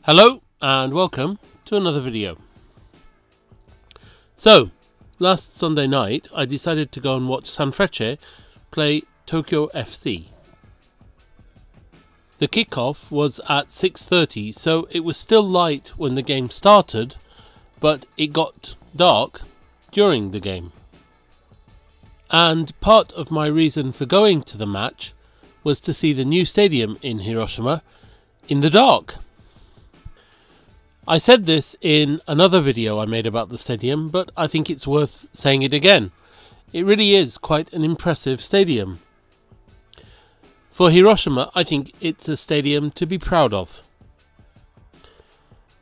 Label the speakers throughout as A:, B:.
A: Hello and welcome to another video. So, last Sunday night I decided to go and watch Sanfrecce play Tokyo FC. The kickoff was at 6:30, so it was still light when the game started, but it got dark during the game. And part of my reason for going to the match was to see the new stadium in Hiroshima in the dark. I said this in another video I made about the stadium, but I think it's worth saying it again. It really is quite an impressive stadium. For Hiroshima, I think it's a stadium to be proud of.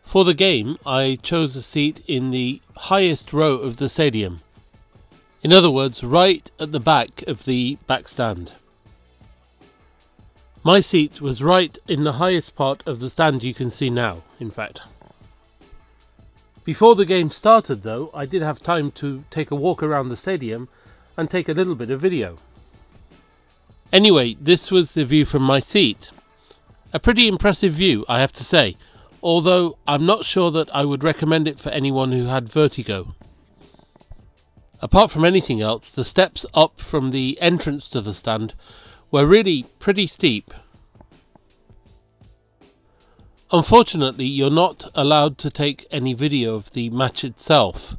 A: For the game, I chose a seat in the highest row of the stadium. In other words, right at the back of the back stand. My seat was right in the highest part of the stand you can see now, in fact. Before the game started though, I did have time to take a walk around the stadium and take a little bit of video. Anyway, this was the view from my seat. A pretty impressive view, I have to say, although I'm not sure that I would recommend it for anyone who had vertigo. Apart from anything else, the steps up from the entrance to the stand were really pretty steep. Unfortunately, you're not allowed to take any video of the match itself.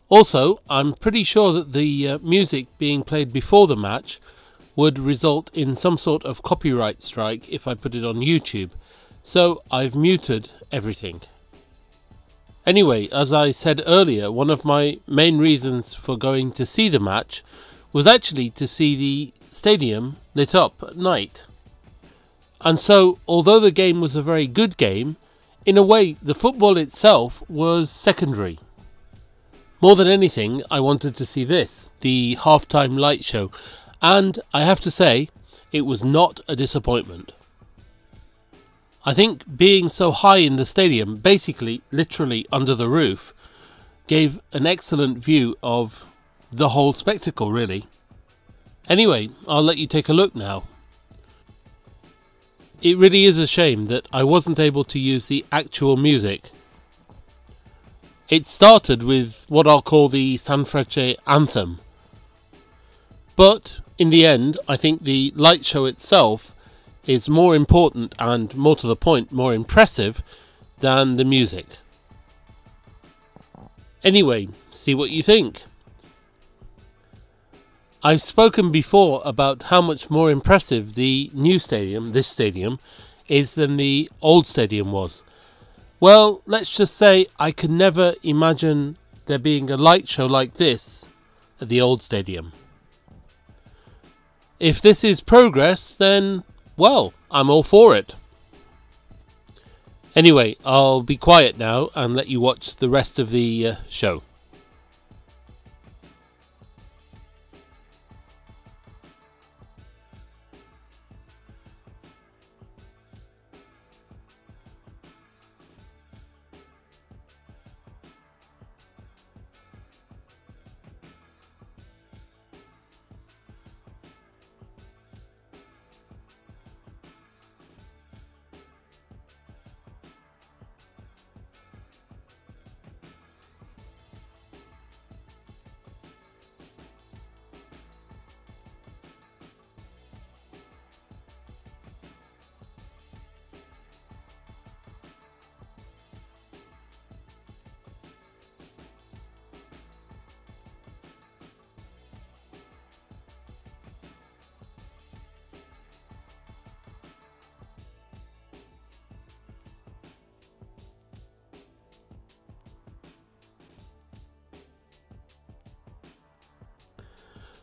A: Also, I'm pretty sure that the music being played before the match would result in some sort of copyright strike if I put it on YouTube, so I've muted everything. Anyway, as I said earlier, one of my main reasons for going to see the match was actually to see the stadium lit up at night. And so, although the game was a very good game, in a way the football itself was secondary. More than anything, I wanted to see this, the halftime light show, and I have to say, it was not a disappointment. I think being so high in the stadium, basically literally under the roof, gave an excellent view of the whole spectacle really. Anyway, I'll let you take a look now. It really is a shame that I wasn't able to use the actual music. It started with what I'll call the Sanfrecce anthem. But in the end, I think the light show itself is more important and, more to the point, more impressive than the music. Anyway, see what you think. I've spoken before about how much more impressive the new stadium, this stadium, is than the old stadium was. Well, let's just say I could never imagine there being a light show like this at the old stadium. If this is progress, then, well, I'm all for it. Anyway, I'll be quiet now and let you watch the rest of the show.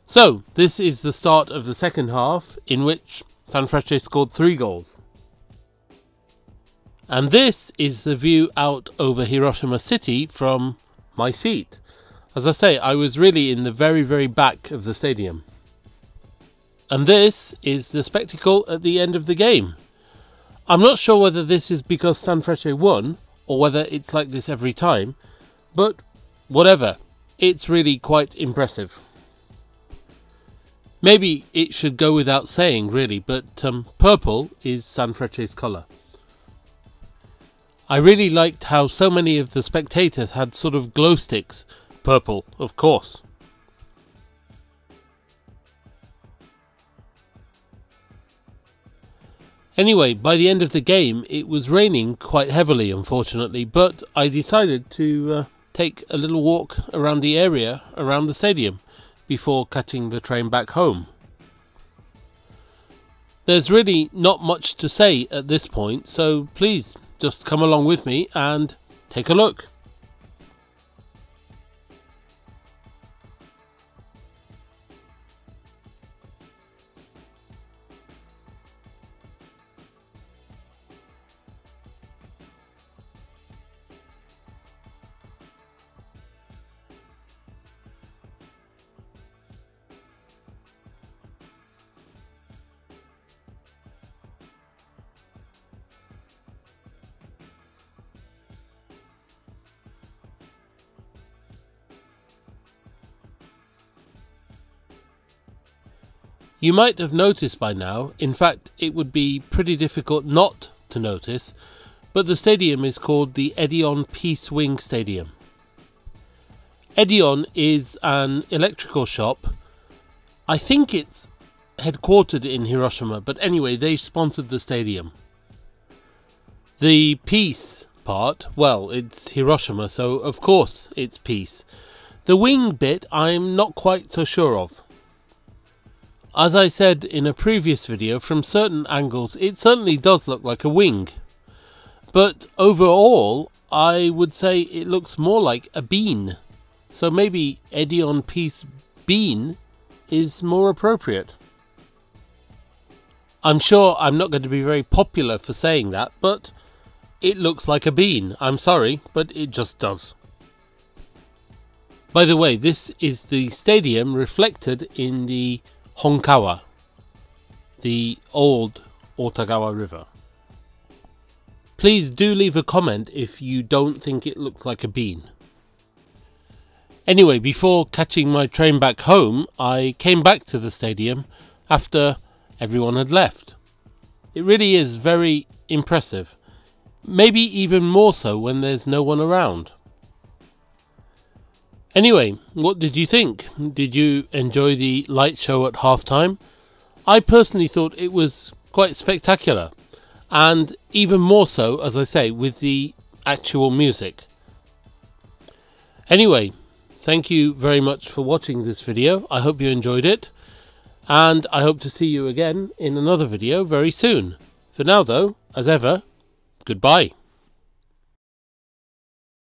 A: So, this is the start of the second half, in which Sanfrecce scored 3 goals. And this is the view out over Hiroshima City from my seat. As I say, I was really in the very, very back of the stadium. And this is the spectacle at the end of the game. I'm not sure whether this is because Sanfrecce won, or whether it's like this every time, but whatever, it's really quite impressive. Maybe it should go without saying, really, but purple is Sanfrecce's colour. I really liked how so many of the spectators had sort of glow sticks, purple of course. Anyway, by the end of the game it was raining quite heavily unfortunately, but I decided to take a little walk around the area around the stadium before catching the train back home. There's really not much to say at this point, so please just come along with me and take a look. You might have noticed by now, in fact it would be pretty difficult not to notice, but the stadium is called the Edion Peace Wing Stadium. Edion is an electrical shop. I think it's headquartered in Hiroshima, but anyway, they sponsored the stadium. The peace part, well, it's Hiroshima, so of course it's peace. The wing bit I'm not quite so sure of. As I said in a previous video, from certain angles it certainly does look like a wing. But overall, I would say it looks more like a bean. So maybe Edion Peace Bean is more appropriate. I'm sure I'm not going to be very popular for saying that, but it looks like a bean. I'm sorry, but it just does. By the way, this is the stadium reflected in the Honkawa, the old Otagawa River. Please do leave a comment if you don't think it looks like a bean. Anyway, before catching my train back home, I came back to the stadium after everyone had left. It really is very impressive, maybe even more so when there's no one around. Anyway, what did you think? Did you enjoy the light show at halftime? I personally thought it was quite spectacular, and even more so, as I say, with the actual music. Anyway, thank you very much for watching this video. I hope you enjoyed it, and I hope to see you again in another video very soon. For now though, as ever, goodbye.